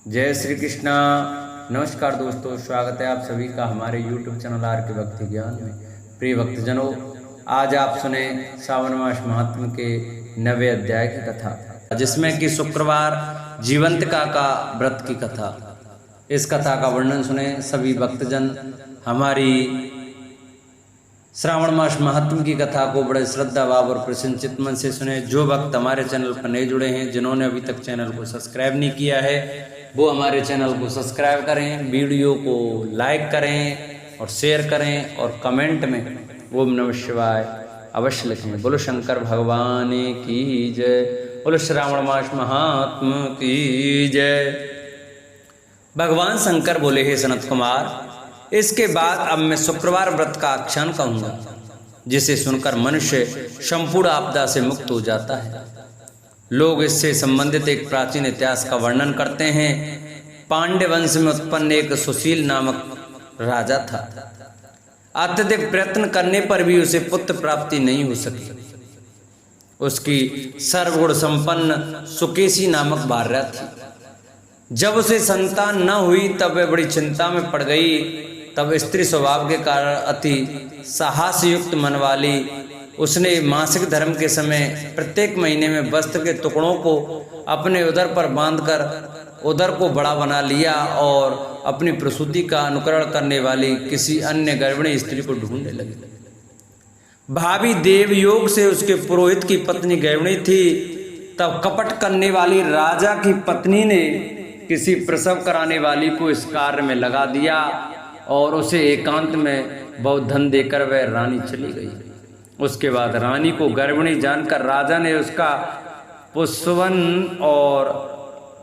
जय श्री कृष्णा। नमस्कार दोस्तों, स्वागत है आप सभी का हमारे YouTube चैनल आर के भक्ति ज्ञान में। प्रिय भक्तजनों, आज आप सुने सावन मास महात्म के 9वें अध्याय की कथा, जिसमें कि शुक्रवार जीवंतिका का व्रत की कथा। इस कथा का वर्णन सुने सभी भक्तजन। हमारी श्रावण मास महात्म की कथा को बड़े श्रद्धा भाव और प्रसन्न चित्त मन से सुने। जो भक्त हमारे चैनल पर नए जुड़े हैं, जिन्होंने अभी तक चैनल को सब्सक्राइब नहीं किया है, वो हमारे चैनल को सब्सक्राइब करें, वीडियो को लाइक करें और शेयर करें और कमेंट में ओम नमः शिवाय अवश्य लिखें। बोलो शंकर भगवान की जय, बोलो श्रावण मास महात्म की जय। भगवान शंकर बोले, हे सनत कुमार, इसके बाद अब मैं शुक्रवार व्रत का आख्यान कहूंगा, जिसे सुनकर मनुष्य संपूर्ण आपदा से मुक्त हो जाता है। लोग इससे संबंधित एक प्राचीन इतिहास का वर्णन करते हैं। पांड्य वंश में उत्पन्न एक सुशील नामक राजा था। अत्यधिक प्रयत्न करने पर भी उसे पुत्र प्राप्ति नहीं हो सकी। उसकी सर्वगुण संपन्न सुकेशी नामक भार्या थी। जब उसे संतान न हुई तब वह बड़ी चिंता में पड़ गई। तब स्त्री स्वभाव के कारण अति साहस युक्त मन वाली उसने मासिक धर्म के समय प्रत्येक महीने में वस्त्र के टुकड़ों को अपने उदर पर बांधकर उदर को बड़ा बना लिया और अपनी प्रसूति का अनुकरण करने वाली किसी अन्य गर्भिणी स्त्री को ढूंढने लगी। भाभी देवयोग से उसके पुरोहित की पत्नी गर्भिणी थी। तब कपट करने वाली राजा की पत्नी ने किसी प्रसव कराने वाली को इस कार्य में लगा दिया और उसे एकांत में बहुत धन देकर वह रानी चली गई। उसके बाद रानी को गर्भिणी जानकर राजा ने उसका पुष्पवन और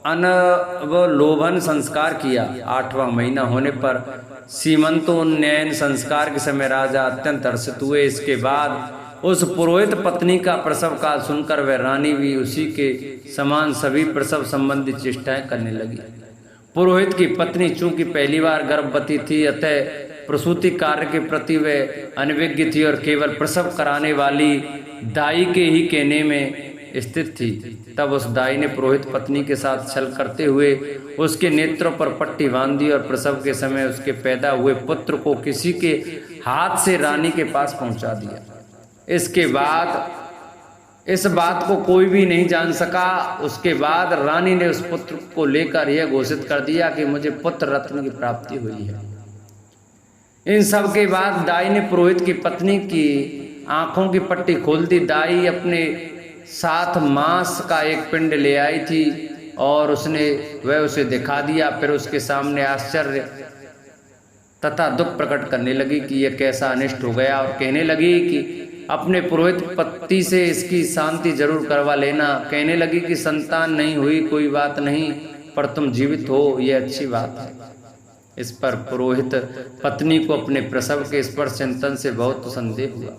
अनवलोभन संस्कार किया। 8वां महीना होने पर सीमंतोन्नयन संस्कार के समय राजा अत्यंत हर्षित हुए। इसके बाद उस पुरोहित पत्नी का प्रसव काल सुनकर वह रानी भी उसी के समान सभी प्रसव संबंधी चेष्टाएं करने लगी। पुरोहित की पत्नी चूंकि पहली बार गर्भवती थी, अतः प्रसूति कार्य के प्रति वह अनभिज्ञ थी और केवल प्रसव कराने वाली दाई के ही कहने में स्थित थी। तब उस दाई ने पुरोहित पत्नी के साथ छल करते हुए उसके नेत्रों पर पट्टी बांध दी और प्रसव के समय उसके पैदा हुए पुत्र को किसी के हाथ से रानी के पास पहुंचा दिया। इसके बाद इस बात को कोई भी नहीं जान सका। उसके बाद रानी ने उस पुत्र को लेकर यह घोषित कर दिया कि मुझे पुत्र रत्न की प्राप्ति हुई है। इन सब के बाद दाई ने पुरोहित की पत्नी की आंखों की पट्टी खोल दी। दाई अपने साथ मांस का एक पिंड ले आई थी और वह उसे दिखा दिया। फिर उसके सामने आश्चर्य तथा दुख प्रकट करने लगी कि यह कैसा अनिष्ट हो गया और कहने लगी कि अपने पुरोहित पति से इसकी शांति जरूर करवा लेना। कहने लगी कि संतान नहीं हुई कोई बात नहीं, पर तुम जीवित हो यह अच्छी बात है। इस पर पुरोहित पत्नी को अपने प्रसव के स्पर्श चिंतन से बहुत संदेह हुआ।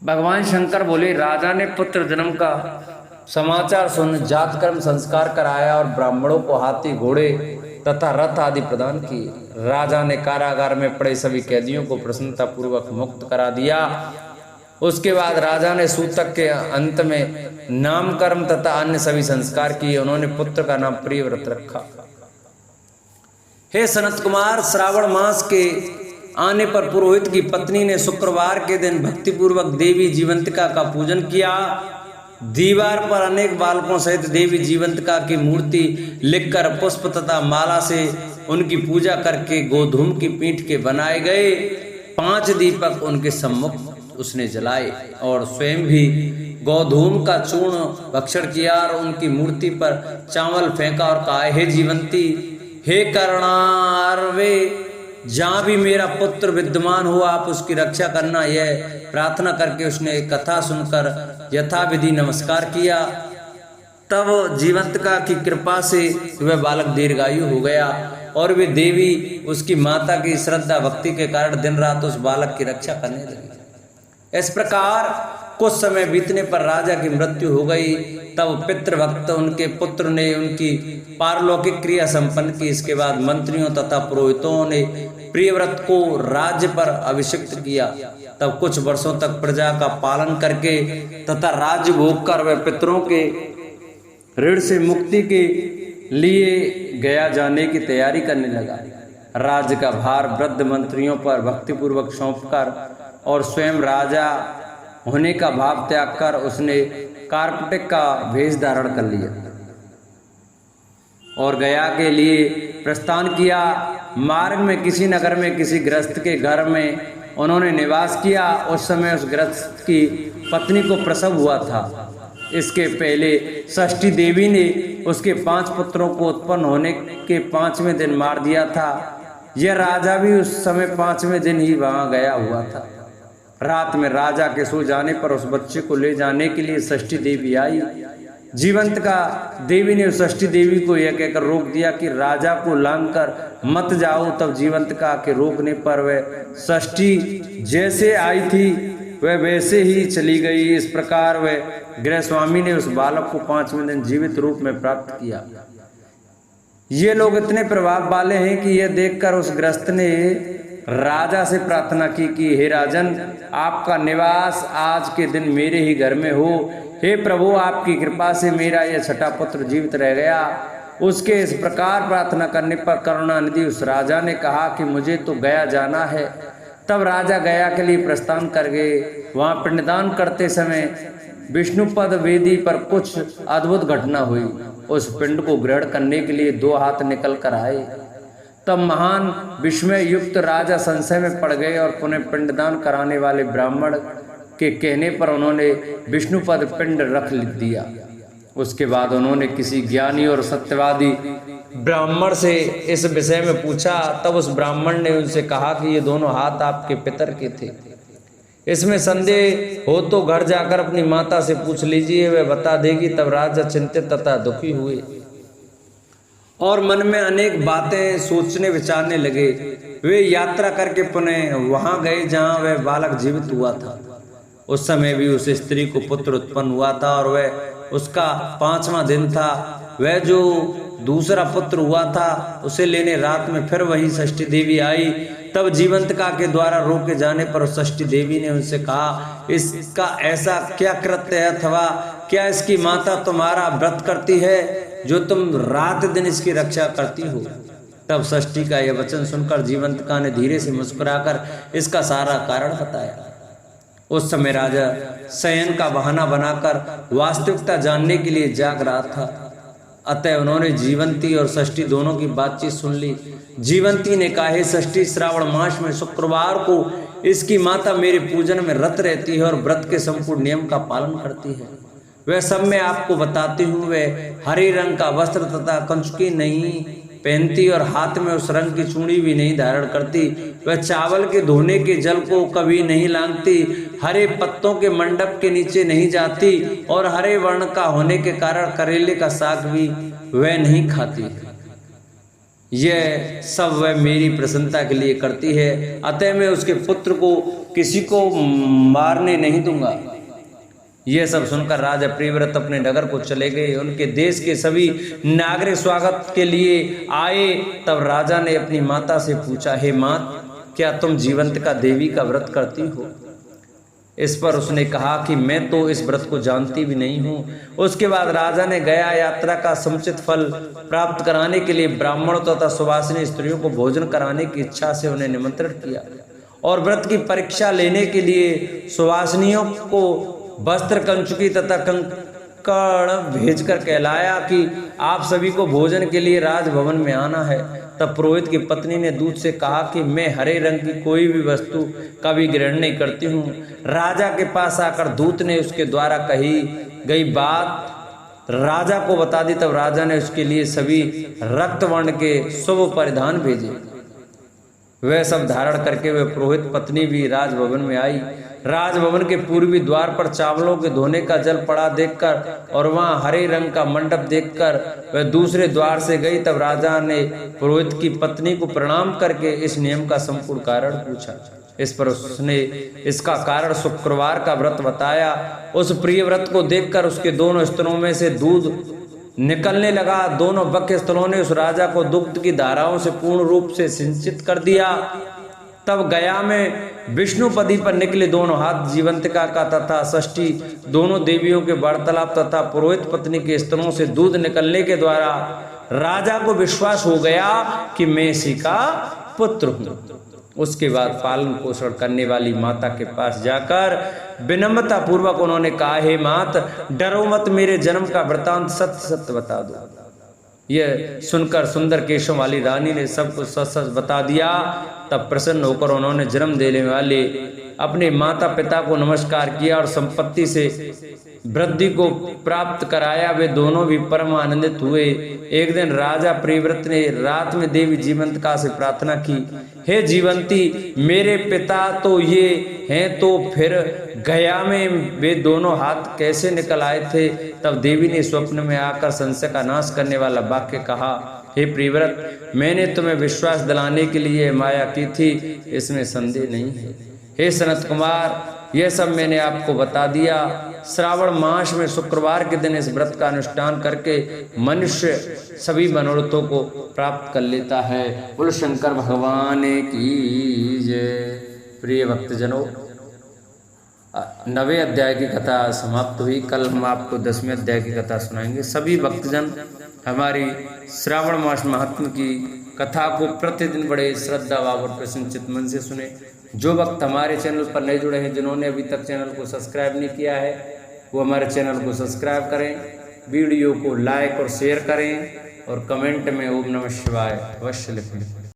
भगवान शंकर बोले, राजा ने पुत्र जन्म का समाचार सुन जातकर्म संस्कार कराया और ब्राह्मणों को हाथी घोड़े तथा रथ आदि प्रदान किए। राजा ने कारागार में पड़े सभी कैदियों को प्रसन्नता पूर्वक मुक्त करा दिया। उसके बाद राजा ने सूतक के अंत में नामकर्म तथा अन्य सभी संस्कार किए। उन्होंने पुत्र का नाम प्रियव्रत रखा। हे सनत कुमार, श्रावण मास के आने पर पुरोहित की पत्नी ने शुक्रवार के दिन भक्तिपूर्वक देवी जीवंतिका का पूजन किया। दीवार पर अनेक बालकों सहित देवी जीवंतिका की मूर्ति लिखकर पुष्प तथा माला से उनकी पूजा करके गोधूम की पीठ के बनाए गए 5 दीपक उनके सम्मुख उसने जलाए और स्वयं भी गोधूम का चूर्ण भक्षण किया और उनकी मूर्ति पर चावल फेंका और कहा, हे जीवंती, हे करुणार्वे, जहाँ भी मेरा पुत्र विद्यमान हो आप उसकी रक्षा करना। यह प्रार्थना करके उसने कथा सुनकर यथाविधि नमस्कार किया। तब जीवंतिका की कृपा से वह बालक दीर्घायु हो गया और वे देवी उसकी माता की श्रद्धा भक्ति के कारण दिन रात उस बालक की रक्षा करने लगी। इस प्रकार कुछ समय बीतने पर राजा की मृत्यु हो गई। तब पितृभक्त उनके पुत्र ने उनकी पारलौकिक क्रिया संपन्न की। इसके बाद मंत्रियों तथा पुरोहितों ने प्रियव्रत को राज्य पर अभिषिक्त किया। तब कुछ वर्षों तक प्रजा का पालन करके तथा राज्य भोग कर वह पितरों के ऋण से मुक्ति के लिए गया जाने की तैयारी करने लगा। राज्य का भार वृद्ध मंत्रियों पर भक्तिपूर्वक सौंपकर और स्वयं राजा होने का भाव त्याग कर उसने कार्पटिक का वेश धारण कर लिया और गया के लिए प्रस्थान किया। मार्ग में किसी नगर में किसी गृहस्थ के घर में उन्होंने निवास किया। उस समय उस गृहस्थ की पत्नी को प्रसव हुआ था। इसके पहले षष्ठी देवी ने उसके 5 पुत्रों को उत्पन्न होने के 5वें दिन मार दिया था। यह राजा भी उस समय 5वें दिन ही वहां गया हुआ था। रात में राजा के सो जाने पर उस बच्चे को ले जाने के लिए षष्ठी देवी आई। जीवंत का देवी ने उस षष्ठी देवी को यह कहकर रोक दिया कि राजा को लांघकर मत जाओ। तब जीवंत का के रोकने पर वह षष्ठी जैसे आई थी वह वैसे ही चली गई। इस प्रकार वह गृहस्वामी ने उस बालक को 5वें दिन जीवित रूप में प्राप्त किया। ये लोग इतने प्रभाव वाले हैं कि यह देखकर उस गृहस्थ ने राजा से प्रार्थना की कि हे राजन, आपका निवास आज के दिन मेरे ही घर में हो। हे प्रभु, आपकी कृपा से मेरा यह छठा पुत्र जीवित रह गया। उसके इस प्रकार प्रार्थना करने पर करुणानिधि उस राजा ने कहा कि मुझे तो गया जाना है। तब राजा गया के लिए प्रस्थान कर गए। वहां पिंडदान करते समय विष्णुपद वेदी पर कुछ अद्भुत घटना हुई। उस पिंड को ग्रहण करने के लिए 2 हाथ निकल कर आए। तब महान विस्मय युक्त राजा संशय में पड़ गए और पुनः पिंडदान कराने वाले ब्राह्मण के कहने पर उन्होंने विष्णुपद पिंड रख दिया। उसके बाद उन्होंने किसी ज्ञानी और सत्यवादी ब्राह्मण से इस विषय में पूछा। तब उस ब्राह्मण ने उनसे कहा कि ये दोनों हाथ आपके पितर के थे। इसमें संदेह हो तो घर जाकर अपनी माता से पूछ लीजिए, वह बता देगी। तब राजा चिंतित तथा दुखी हुए और मन में अनेक बातें सोचने विचारने लगे। वे यात्रा करके पुनः वहां गए जहां वह बालक जीवित हुआ था। उस समय भी उस स्त्री को पुत्र उत्पन्न हुआ था और वह उसका 5वां दिन था। वह जो दूसरा पुत्र हुआ था उसे लेने रात में फिर वही षष्ठी देवी आई। तब जीवंतिका के द्वारा रोके जाने पर षष्ठी देवी ने उनसे कहा, इसका ऐसा क्या कृत्य है अथवा क्या इसकी माता तुम्हारा व्रत करती है जो तुम रात दिन इसकी रक्षा करती हो। तब षष्ठी का यह वचन सुनकर जीवंतिका ने धीरे से मुस्कुराकर इसका सारा कारण बताया। उस समय राजा शयन का बहाना बनाकर वास्तविकता जानने के लिए जाग रहा था। अतः उन्होंने जीवंती और षष्ठी दोनों की बातचीत सुन ली। जीवंती ने कहा, हे षष्ठी, श्रावण मास में शुक्रवार को इसकी माता मेरे पूजन में रत रहती है और व्रत के संपूर्ण नियम का पालन करती है। वह सब मैं आपको बताती हूँ। वह हरे रंग का वस्त्र तथा कंचुकी नहीं पहनती और हाथ में उस रंग की चूड़ी भी नहीं धारण करती। वह चावल के धोने के जल को कभी नहीं लांघती, हरे पत्तों के मंडप के नीचे नहीं जाती और हरे वर्ण का होने के कारण करेले का साग भी वह नहीं खाती। यह सब वह मेरी प्रसन्नता के लिए करती है। अतः मैं उसके पुत्र को किसी को मारने नहीं दूंगा। यह सब सुनकर राजा प्रियव्रत अपने नगर को चले गए। उनके देश के सभी नागरिक स्वागत के लिए आए। तब राजा ने अपनी माता से पूछा, हे मात, क्या तुम जीवंतिका देवी का व्रत करती हो? इस पर उसने कहा कि मैं तो इस व्रत को जानती भी नहीं हूँ। उसके बाद राजा ने गया यात्रा का समुचित फल प्राप्त कराने के लिए ब्राह्मणों तथा सुवासिनी स्त्रियों को भोजन कराने की इच्छा से उन्हें निमंत्रण किया और व्रत की परीक्षा लेने के लिए सुवासिनियों को वस्त्र, कंचुकी तथा कंकण भेजकर कहलाया कि आप सभी को भोजन के लिए राजभवन में आना है। तब पुरोहित की पत्नी ने दूत से कहा कि मैं हरे रंग की कोई भी वस्तु कभी ग्रहण नहीं करती हूँ। राजा के पास आकर दूत ने उसके द्वारा कही गई बात राजा को बता दी। तब राजा ने उसके लिए सभी रक्त वर्ण के शुभ परिधान भेजे। वह सब धारण करके वह पुरोहित पत्नी भी राजभवन में आई। राजभवन के पूर्वी द्वार पर चावलों के धोने का जल पड़ा देखकर और वहां हरे रंग का मंडप देखकर वह दूसरे द्वार से गई। तब राजा ने पुरोहित की पत्नी को प्रणाम करके इस नियम का संपूर्ण कारण पूछा। इस पर उसने इसका कारण शुक्रवार का व्रत बताया। उस प्रिय व्रत को देखकर उसके दोनों स्तनों में से दूध निकलने लगा। दोनों वक्ष स्थलों ने उस राजा को दुग्ध की धाराओं से पूर्ण रूप से सिंचित कर दिया। तब गया में विष्णुपदी पर निकले दोनों हाथ जीवंतिका का तथा षष्ठी दोनों देवियों के वार्तालाप तथा पुरोहित पत्नी के स्तनों से दूध निकलने के द्वारा राजा को विश्वास हो गया कि मैं इसी का पुत्र हूं। उसके बाद पालन पोषण करने वाली माता के पास जाकर विनम्रता पूर्वक उन्होंने कहा, हे मात, डरो मत, मेरे जन्म का वृतांत सत्य सत्य बता दो। यह सुनकर सुंदर केशों वाली रानी ने सब कुछ सच सच बता दिया। तब प्रसन्न होकर उन्होंने जन्म देने वाले अपने माता पिता को नमस्कार किया और संपत्ति से वृद्धि को प्राप्त कराया। वे दोनों भी परम आनंदित हुए। एक दिन राजा प्रियव्रत ने रात में देवी जीवंतिका से प्रार्थना की, हे जीवंती, मेरे पिता तो ये हैं, तो फिर गया में वे दोनों हाथ कैसे निकल आए थे? तब देवी ने स्वप्न में आकर संशय का नाश करने वाला वाक्य कहा, हे प्रियव्रत, मैंने तुम्हें विश्वास दिलाने के लिए माया की थी, इसमें संदेह नहीं है। हे सनत कुमार, यह सब मैंने आपको बता दिया। श्रावण मास में शुक्रवार के दिन इस व्रत का अनुष्ठान करके मनुष्य सभी मनोरथों को प्राप्त कर लेता है। बोलो शंकर भगवान की जय। प्रिय भक्तजनों, 9वें अध्याय की कथा समाप्त हुई। कल हम आपको 10वें अध्याय की कथा सुनाएंगे। सभी भक्तजन हमारी श्रावण मास महात्म की कथा को प्रतिदिन बड़े श्रद्धा भाव और प्रसन्नचित मन से सुने। जो भक्त हमारे चैनल पर नए जुड़े हैं, जिन्होंने अभी तक चैनल को सब्सक्राइब नहीं किया है, वो हमारे चैनल को सब्सक्राइब करें, वीडियो को लाइक और शेयर करें और कमेंट में ओम नमः शिवाय अवश्य लिखें।